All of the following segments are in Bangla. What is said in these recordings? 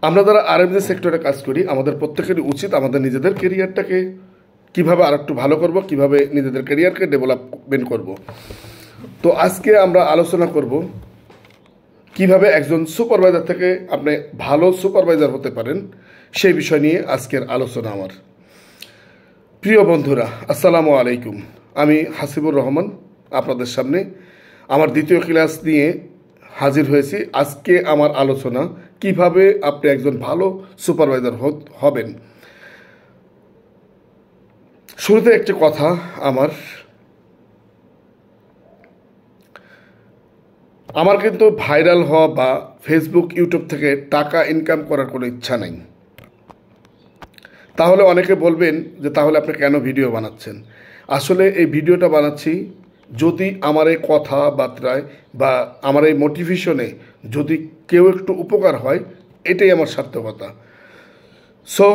আমরা যারা আরএমজি সেক্টরে কাজ করি আমাদের প্রত্যেকেরই উচিত আমাদের নিজেদের কেরিয়ারটাকে কীভাবে আর একটু ভালো করব, কীভাবে নিজেদের কেরিয়ারকে ডেভেলপমেন্ট করব। তো আজকে আমরা আলোচনা করব কিভাবে একজন সুপারভাইজার থেকে আপনি ভালো সুপারভাইজার হতে পারেন, সেই বিষয় নিয়ে আজকের আলোচনা আমার। প্রিয় বন্ধুরা, আসসালামু আলাইকুম। আমি হাসিবুর রহমান আপনাদের সামনে আমার দ্বিতীয় ক্লাস নিয়ে হাজির হয়েছি। আজকে আমার আলোচনা কিভাবে আপনি একজন ভালো সুপারভাইজার হবেন। শুরুতে একটি কথা, আমার কিন্তু ভাইরাল হওয়া বা ফেসবুক ইউটিউব থেকে টাকা ইনকাম করার কোনো ইচ্ছা নাই। তাহলে অনেকে বলবেন যে তাহলে আপনি কেন ভিডিও বানাচ্ছেন। আসলে এই ভিডিওটা বানাচ্ছি যদি আমার এই কথাবার্তায় বা আমার এই মোটিভেশনে যদি কেউ একটু উপকার হয়, এটাই আমার সার্থকতা। সো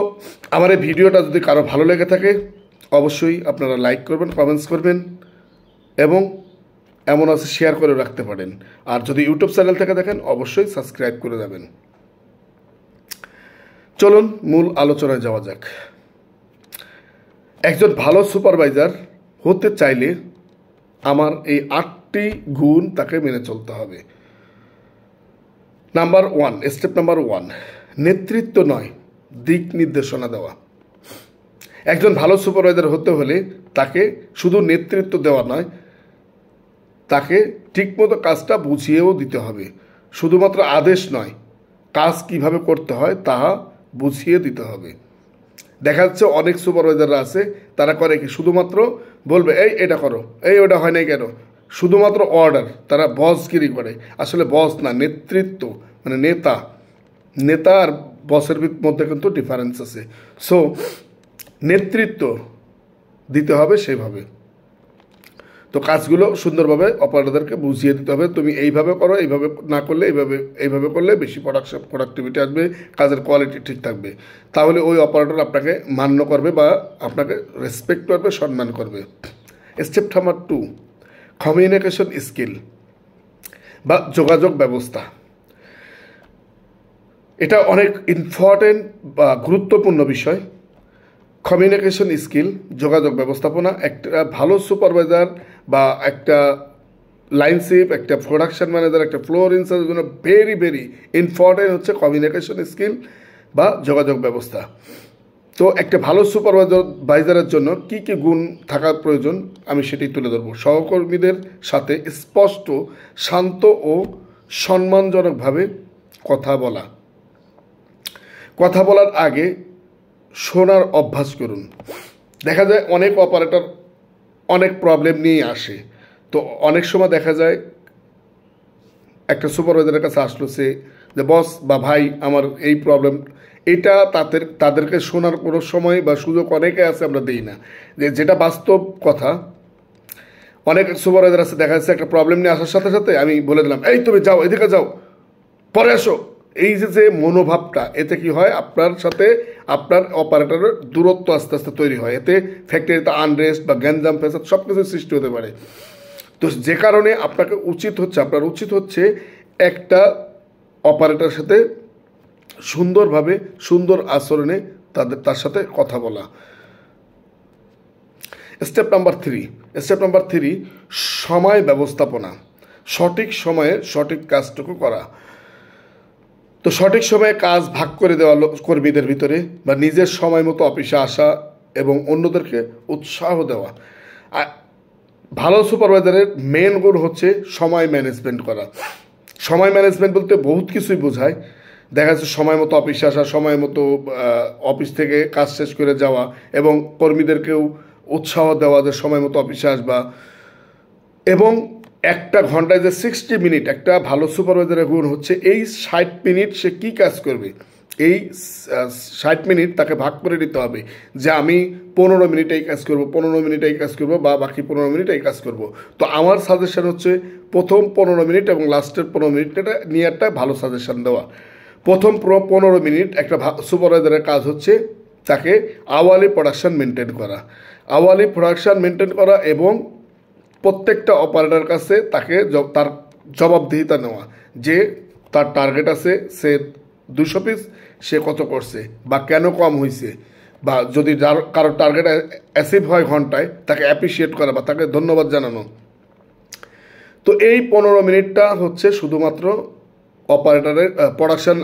আমার এই ভিডিওটা যদি কারো ভালো লেগে থাকে অবশ্যই আপনারা লাইক করবেন, কমেন্টস করবেন এবং এমন আছে শেয়ার করে রাখতে পারেন। আর যদি ইউটিউব চ্যানেল থেকে দেখেন অবশ্যই সাবস্ক্রাইব করে যাবেন। চলুন মূল আলোচনায় যাওয়া যাক। একজন ভালো সুপারভাইজার হতে চাইলে আমার এই 8টি গুণ তাকে মেনে চলতে হবে। স্টেপ নাম্বার 1, নেতৃত্ব নয়, দিক নির্দেশনা দেওয়া। একজন ভালো সুপারভাইজার হতে হলে তাকে শুধু নেতৃত্ব দেওয়া নয়, তাকে ঠিকমতো কাজটা বুঝিয়েও দিতে হবে। শুধুমাত্র আদেশ নয়, কাজ কিভাবে করতে হয় তাহা বুঝিয়ে দিতে হবে। দেখা যাচ্ছে অনেক সুপারভাইজাররা আছে, তারা করে কি শুধুমাত্র বলবে এই এটা করো, এই ওটা হয় নাই কেন, শুধুমাত্র অর্ডার, তারা বসগিরি করে। আসলে বস না, নেতৃত্ব মানে নেতা আর বসের মধ্যে কিন্তু ডিফারেন্স আছে। সো নেতৃত্ব দিতে হবে সেইভাবে। তো কাজগুলো সুন্দরভাবে অপারেটরদেরকে বুঝিয়ে দিতে হবে, তুমি এইভাবে করো, এইভাবে না করলে এইভাবে করলে বেশি প্রোডাক্টিভিটি আসবে, কাজের কোয়ালিটি ঠিক থাকবে। তাহলে ওই অপারেটর আপনাকে মান্য করবে বা আপনাকে রেসপেক্ট করবে, সম্মান করবে। স্টেপ নাম্বার 2, কমিউনিকেশন স্কিল বা যোগাযোগ ব্যবস্থা। এটা অনেক ইম্পর্টেন্ট বা গুরুত্বপূর্ণ বিষয়। কমিউনিকেশন স্কিল, যোগাযোগ ব্যবস্থাপনা। একটা ভালো সুপারভাইজার বা একটা লাইনশিপ, একটা প্রোডাকশন ম্যানেজার, একটা ফ্লোর ইনচার্জের জন্য ভেরি ভেরি ইম্পর্টেন্ট হচ্ছে কমিউনিকেশন স্কিল বা যোগাযোগ ব্যবস্থা। তো একটা ভালো সুপারভাইজারের জন্য কী কী গুণ থাকা প্রয়োজন আমি সেটাই তুলে ধরবো। সহকর্মীদের সাথে স্পষ্ট, শান্ত ও সম্মানজনকভাবে কথা বলার আগে শোনার অভ্যাস করুন। দেখা যায় অনেক অপারেটর অনেক প্রবলেম নিয়ে আসে। তো অনেক সময় দেখা যায় একটা সুপারভাইজারের কাছে আসলো সে যে বস বা ভাই আমার এই প্রবলেম, এটা তাদেরকে শোনার কোনো সময় বা সুযোগ অনেকে আছে আমরা দিই না। যেটা বাস্তব কথা, অনেক সুপারভাইজার আছে দেখা যাচ্ছে একটা প্রবলেম নিয়ে আসার সাথে সাথে আমি বলে দিলাম এই তুমি যাও, এদিকে যাও, পরে আসো। এই যে মনোভাবটা, এতে কি হয় আপনার সাথে আপনার অপারেটরের দূরত্ব আস্তে আস্তে তৈরি হয়। এতে ফ্যাক্টরিতে আনরেস্ট বা গ্যাঞ্জাম ফ্যাসাদ সব কিছু সৃষ্টি হতে পারে। তো যে কারণে আপনার উচিত হচ্ছে একটা অপারেটরের সাথে সুন্দরভাবে, সুন্দর আচরণে তার সাথে কথা বলা। স্টেপ নাম্বার 3, সময় ব্যবস্থাপনা। সঠিক সময়ে সঠিক কাজটুকু করা। তো সঠিক সময়ে কাজ ভাগ করে দেওয়া কর্মীদের ভিতরে বা নিজের সময় মতো অফিসে আসা এবং অন্যদেরকে উৎসাহ দেওয়া। ভালো সুপারভাইজারের মেন গুণ হচ্ছে সময় ম্যানেজমেন্ট করা। সময় ম্যানেজমেন্ট বলতে বহুত কিছুই বোঝায়। দেখা যাচ্ছে সময় মতো অফিসে আসা, সময় মতো অফিস থেকে কাজ শেষ করে যাওয়া এবং কর্মীদেরকেও উৎসাহ দেওয়া যে সময় মতো অফিসে আসবা। এবং একটা ঘন্টায় যে 60 মিনিট, একটা ভালো সুপারভাইজারের গুণ হচ্ছে এই 60 মিনিট সে কী কাজ করবে, এই 60 মিনিট তাকে ভাগ করে নিতে হবে যে আমি 15 মিনিট এই কাজ করবো, 15 মিনিট এই কাজ করবো বা বাকি 15 মিনিট এই কাজ করব। তো আমার সাজেশন হচ্ছে প্রথম 15 মিনিট এবং লাস্টের 15 মিনিট এটা নিয়ে একটা ভালো সাজেশন দেওয়া। প্রথম 15 মিনিট একটা সুপারভাইজারের কাজ হচ্ছে তাকে আওয়ারলি প্রোডাকশন মেনটেন করা এবং প্রত্যেকটা অপারেটরের কাছে তাকে তার জবাবদিহিতা নেওয়া যে তার টার্গেট আছে, সে 200 পিস, সে কত করছে বা কেন কম হয়েছে, বা যদি কারোর টার্গেট অ্যাচিভ হয় ঘন্টায়, তাকে অ্যাপ্রিসিয়েট করা বা তাকে ধন্যবাদ জানানো। তো এই 15 মিনিটটা হচ্ছে শুধুমাত্র অপারেটরের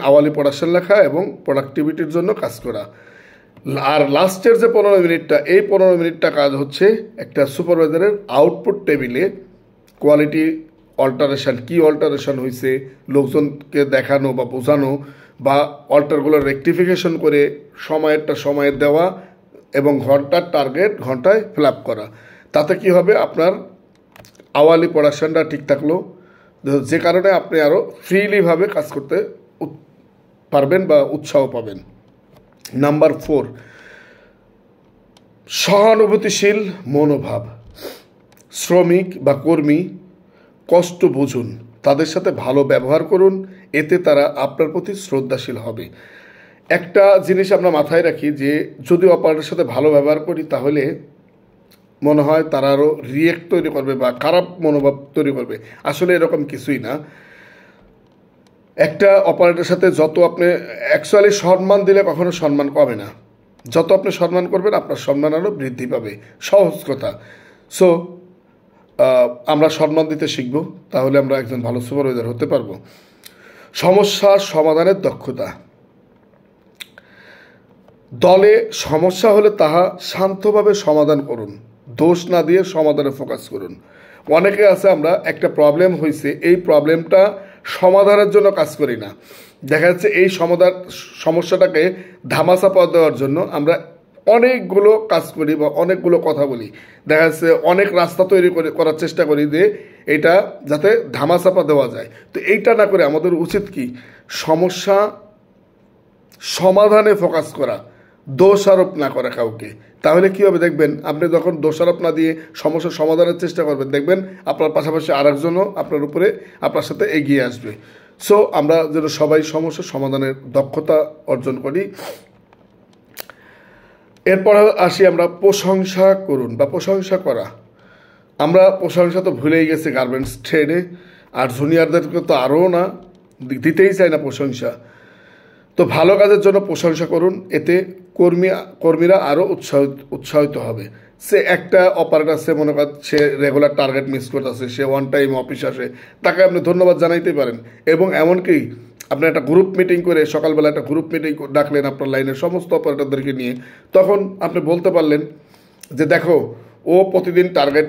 আওয়ালি প্রোডাকশন লেখা এবং প্রোডাক্টিভিটির জন্য কাজ করা। আর লাস্টের যে 15 মিনিটটা, এই 15 মিনিটটা কাজ হচ্ছে একটা সুপারভাইজারের আউটপুট টেবিলে কোয়ালিটি অল্টারেশন, কি অল্টারেশন হয়েছে লোকজনকে দেখানো বা বোঝানো, বা অল্টারগুলো রেকটিফিকেশন করে সময়ের দেওয়া এবং ঘন্টার টার্গেট ঘন্টায় ফিল আপ করা। তাতে কি হবে, আপনার আওয়ালি প্রোডাকশনটা ঠিক থাকলো, যে কারণে আপনি আরও ফ্রিলিভাবে কাজ করতে পারবেন বা উৎসাহ পাবেন। নাম্বার 4, সহানুভূতিশীল মনোভাব। শ্রমিক বা কর্মী কষ্ট বুঝুন, তাদের সাথে ভালো ব্যবহার করুন, এতে তারা আপনার প্রতি শ্রদ্ধাশীল হবে। একটা জিনিস আমরা মাথায় রাখি যে যদি অপারেটরের সাথে ভালো ব্যবহার করি তাহলে মনে হয় তারা আরও রিয়েক্ট তৈরি করবে বা খারাপ মনোভাব তৈরি করবে। আসলে এরকম কিছুই না। একটা অপারেটরের সাথে যত আপনি অ্যাকচুয়ালি সম্মান দিলে কখনো সম্মান কমে না, যত আপনি সম্মান করবেন আপনার সম্মান আরও বৃদ্ধি পাবে, সহজ কথা। সো আমরা সম্মান দিতে শিখব, তাহলে আমরা একজন ভালো সুপারভাইজার হতে পারবো। সমস্যার সমাধানের দক্ষতা। দলে সমস্যা হলে তাহা শান্তভাবে সমাধান করুন, দোষ না দিয়ে সমাধানে ফোকাস করুন। অনেকে আছে আমরা একটা প্রবলেম হয়েছে, এই প্রবলেমটা সমাধানের জন্য কাজ করি না, দেখা যাচ্ছে এই সমস্যাটাকে ধামাচাপা দেওয়ার জন্য আমরা অনেকগুলো কাজ করি বা অনেকগুলো কথা বলি, দেখা যাচ্ছে অনেক রাস্তা তৈরি করার চেষ্টা করি যে এটা যাতে ধামাচাপা দেওয়া যায়। তো এইটা না করে আমাদের উচিত কি, সমস্যা সমাধানে ফোকাস করা, দোষারোপ না করা কাউকে। তাহলে কী হবে দেখবেন, আপনি যখন দোষারোপ না দিয়ে সমস্যার সমাধানের চেষ্টা করবেন, দেখবেন আপনার পাশাপাশি আরেকজনও আপনার উপরে আপনার সাথে এগিয়ে আসবে। সো আমরা যেন সবাই সমস্যার সমাধানের দক্ষতা অর্জন করি। এরপর আসি আমরা প্রশংসা করুন বা প্রশংসা করা। আমরা প্রশংসা তো ভুলেই গেছি গার্মেন্টস ট্রেডে, আর জুনিয়রদেরকে তো আরও না, দিতেই চায় না প্রশংসা। তো ভালো কাজের জন্য প্রশংসা করুন, এতে কর্মীরা আরও উৎসাহিত হবে। সে একটা অপারেটর, সে মনে করেন সে রেগুলার টার্গেট মিস করতেছে, সে ওয়ান টাইম অফিস আসে, তাকে আপনি ধন্যবাদ জানাইতে পারেন। এবং এমনকি আপনি একটা গ্রুপ মিটিং করে সকালবেলা একটা গ্রুপ মিটিং ডাকলেন আপনার লাইনের সমস্ত অপারেটরদেরকে নিয়ে, তখন আপনি বলতে পারলেন যে দেখো, ও প্রতিদিন টার্গেট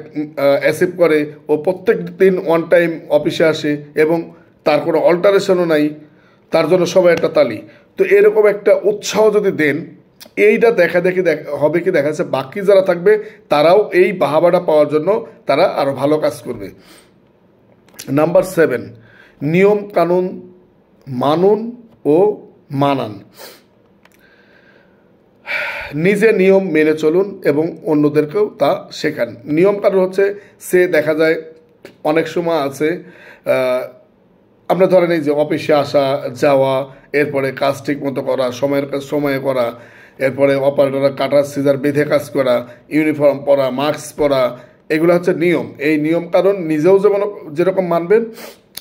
অ্যাচিভ করে, ও প্রত্যেক দিন ওয়ান টাইম অফিসে আসে এবং তার কোনো অল্টারেশনও নাই, তার জন্য সবাই একটা তালি। তো এরকম একটা উৎসাহ যদি দেন, এইটা হবে কি, দেখা যাচ্ছে বাকি যারা থাকবে তারাও এই বাহাবাটা পাওয়ার জন্য তারা আরও ভালো কাজ করবে। নাম্বার 7, নিয়ম কানুন মানুন ও মানান। নিজে নিয়ম মেনে চলুন এবং অন্যদেরকেও তা শেখান। নিয়ম কানুন হচ্ছে, সে দেখা যায় অনেক সময় আছে আমরা ধরেন এই যে অফিসে আসা যাওয়া, এরপরে কাজ ঠিক মতো করা, সময়ের কাজ সময়ে করা, এরপরে অপারেটররা কাটার সিজার বেঁধে কাজ করা, ইউনিফর্ম পরা, মাস্ক পরা, এগুলো হচ্ছে নিয়ম। এই নিয়ম কারণ নিজেও যেরকম মানবেন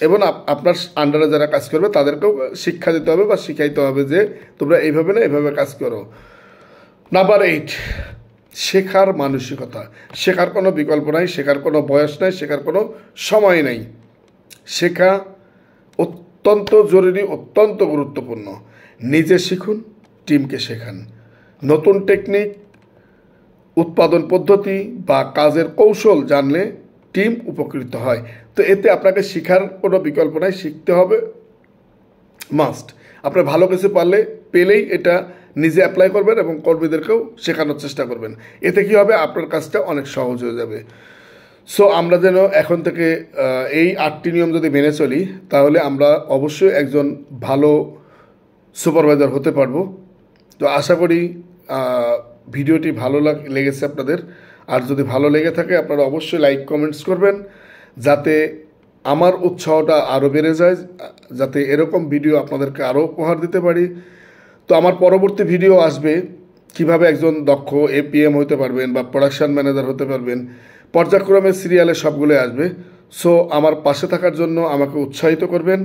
এবং আপনার আন্ডারে যারা কাজ করবে তাদেরকেও শিক্ষা দিতে হবে বা শিখাইতে হবে যে তোমরা এইভাবে না এইভাবে কাজ করো। নাম্বার 8, শেখার মানসিকতা। শেখার কোনো বিকল্প নাই, শেখার কোনো বয়স নাই, শেখার কোনো সময় নাই। শেখা অত্যন্ত জরুরি, অত্যন্ত গুরুত্বপূর্ণ। নিজে শিখুন, টিমকে শেখান। নতুন টেকনিক, উৎপাদন পদ্ধতি বা কাজের কৌশল জানলে টিম উপকৃত হয়। তো এতে আপনাকে শেখার কোনো বিকল্প নাই, শিখতে হবে মাস্ট। আপনি ভালো কিছু পেলেই এটা নিজে অ্যাপ্লাই করবেন এবং কর্মীদেরকেও শেখানোর চেষ্টা করবেন। এতে কি হবে, আপনার কাজটা অনেক সহজ হয়ে যাবে। সো আমরা যেন এখন থেকে এই 8টি নিয়ম যদি মেনে চলি, তাহলে আমরা অবশ্যই একজন ভালো সুপারভাইজার হতে পারবো। তো আশা করি ভিডিওটি ভালো লেগেছে আপনাদের। আর যদি ভালো লেগে থাকে আপনারা অবশ্যই লাইক কমেন্টস করবেন, যাতে আমার উৎসাহটা আরও বেড়ে যায়, যাতে এরকম ভিডিও আপনাদেরকে আরও উপহার দিতে পারি। তো আমার পরবর্তী ভিডিও আসবে কিভাবে একজন দক্ষ এপিএম হতে পারবেন বা প্রোডাকশন ম্যানেজার হতে পারবেন, পর্যায়ক্রমে সিরিয়ালে সবগুলো আসবে। সো আমার পাশে থাকার জন্য আমাকে উৎসাহিত করবেন।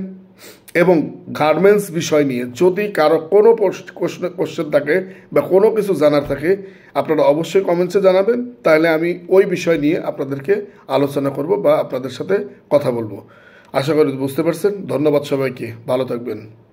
এবং গার্মেন্টস বিষয় নিয়ে যদি কারো কোনো কোশ্চেন থাকে বা কোনো কিছু জানার থাকে আপনারা অবশ্যই কমেন্টসে জানাবেন, তাহলে আমি ওই বিষয় নিয়ে আপনাদেরকে আলোচনা করব বা আপনাদের সাথে কথা বলবো। আশা করি বুঝতে পারছেন। ধন্যবাদ সবাইকে, ভালো থাকবেন।